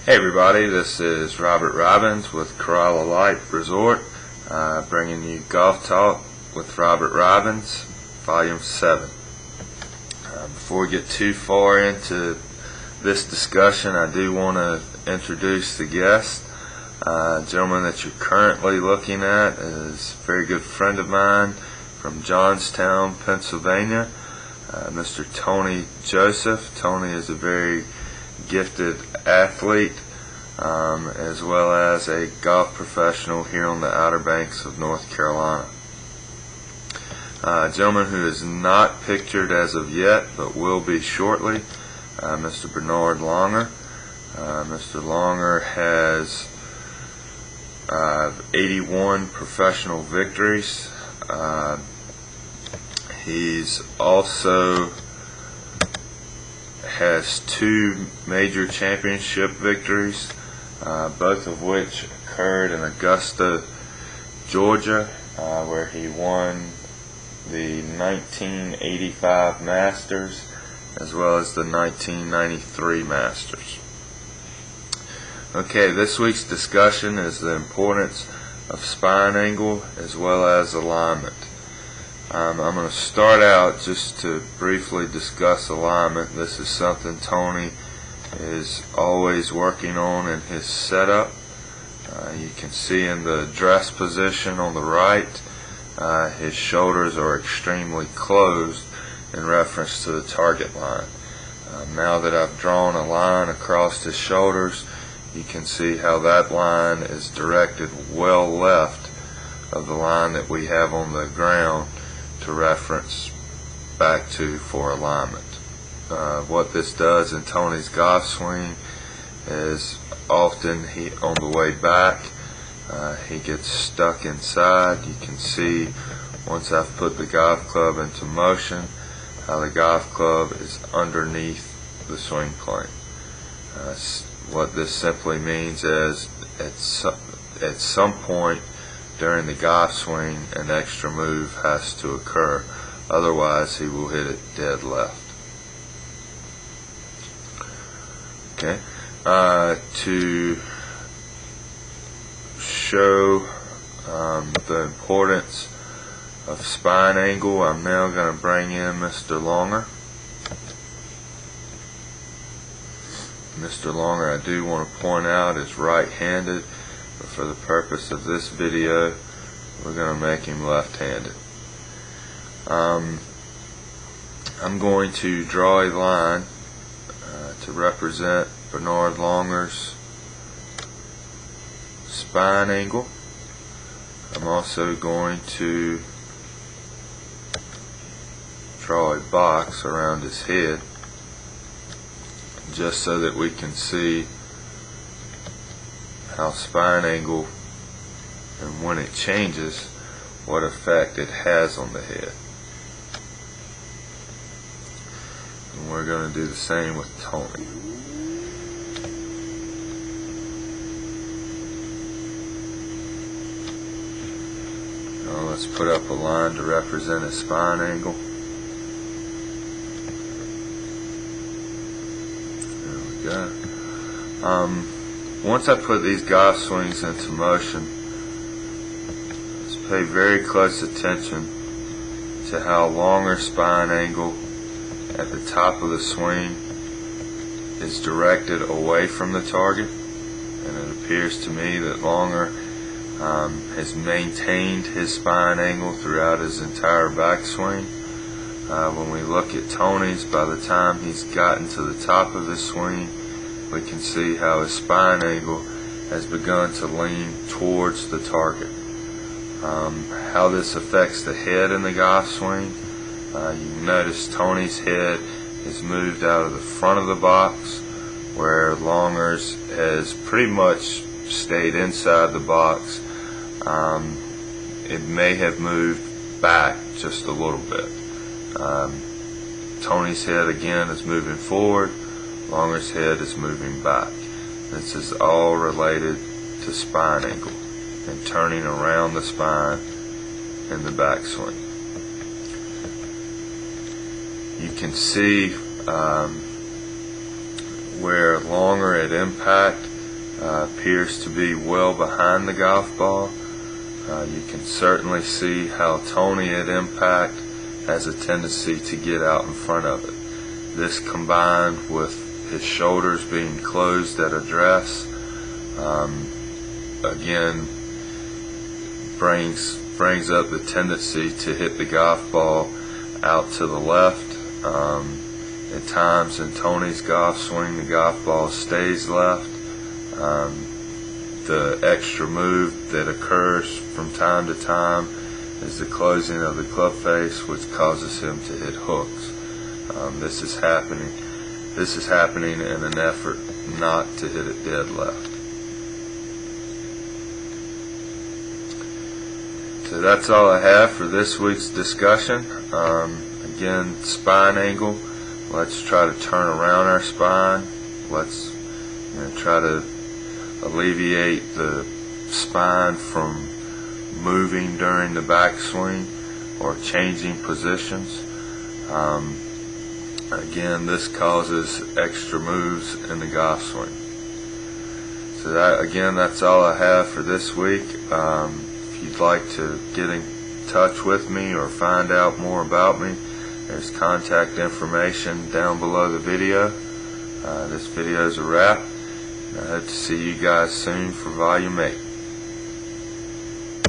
Hey everybody, this is Robert Robbins with Corolla Light Resort, bringing you Golf Talk with Robert Robbins, Vol.VII. Before we get too far into this discussion, I do want to introduce the guest. Gentleman that you're currently looking at is a very good friend of mine from Johnstown, Pennsylvania, Mr. Tony Joseph. Tony is a very gifted athlete, as well as a golf professional here on the Outer Banks of North Carolina. A gentleman who is not pictured as of yet, but will be shortly, Mr. Bernard Longer. Mr. Longer has 81 professional victories. He's also has 2 major championship victories, both of which occurred in Augusta, Georgia, where he won the 1985 Masters as well as the 1993 Masters. Okay, this week's discussion is the importance of spine angle as well as alignment. I'm going to start out just to briefly discuss alignment. This is something Tony is always working on in his setup. You can see in the dress position on the right, his shoulders are extremely closed in reference to the target line. Now that I've drawn a line across his shoulders, you can see how that line is directed well left of the line that we have on the ground to reference back to for alignment. What this does in Tony's golf swing is often on the way back he gets stuck inside. You can see once I've put the golf club into motion how the golf club is underneath the swing plane. What this simply means is at some point during the golf swing an extra move has to occur, otherwise he will hit it dead left. Okay, to show the importance of spine angle, I'm now going to bring in Mr. Longer. Mr. Longer, I do want to point out, is right-handed, but for the purpose of this video we're going to make him left-handed. I'm going to draw a line to represent Bernard Longer's spine angle. I'm also going to draw a box around his head just so that we can see how spine angle and when it changes what effect it has on the head. And we're going to do the same with Tony. Now let's put up a line to represent a spine angle. There we go. Once I put these golf swings into motion, let's pay very close attention to how Longer spine angle at the top of the swing is directed away from the target, and it appears to me that Longer has maintained his spine angle throughout his entire backswing. When we look at Tony's, by the time he's gotten to the top of the swing, we can see how his spine angle has begun to lean towards the target. How this affects the head in the golf swing, you notice Tony's head is moved out of the front of the box, where Longer's has pretty much stayed inside the box. It may have moved back just a little bit. Tony's head again is moving forward, Longer's head is moving back. This is all related to spine angle and turning around the spine in the backswing. You can see where Longer at impact appears to be well behind the golf ball. You can certainly see how Tony at impact has a tendency to get out in front of it. This combined with his shoulders being closed at address, again brings up the tendency to hit the golf ball out to the left. At times in Tony's golf swing, the golf ball stays left. The extra move that occurs from time to time is the closing of the club face, which causes him to hit hooks. This is happening in an effort not to hit it dead left. So that's all I have for this week's discussion. Again, spine angle. Let's try to turn around our spine. Let's try to alleviate the spine from moving during the backswing or changing positions. Again, this causes extra moves in the golf swing. So that's all I have for this week. If you'd like to get in touch with me or find out more about me, there's contact information down below the video. This video is a wrap. I hope to see you guys soon for Volume 8.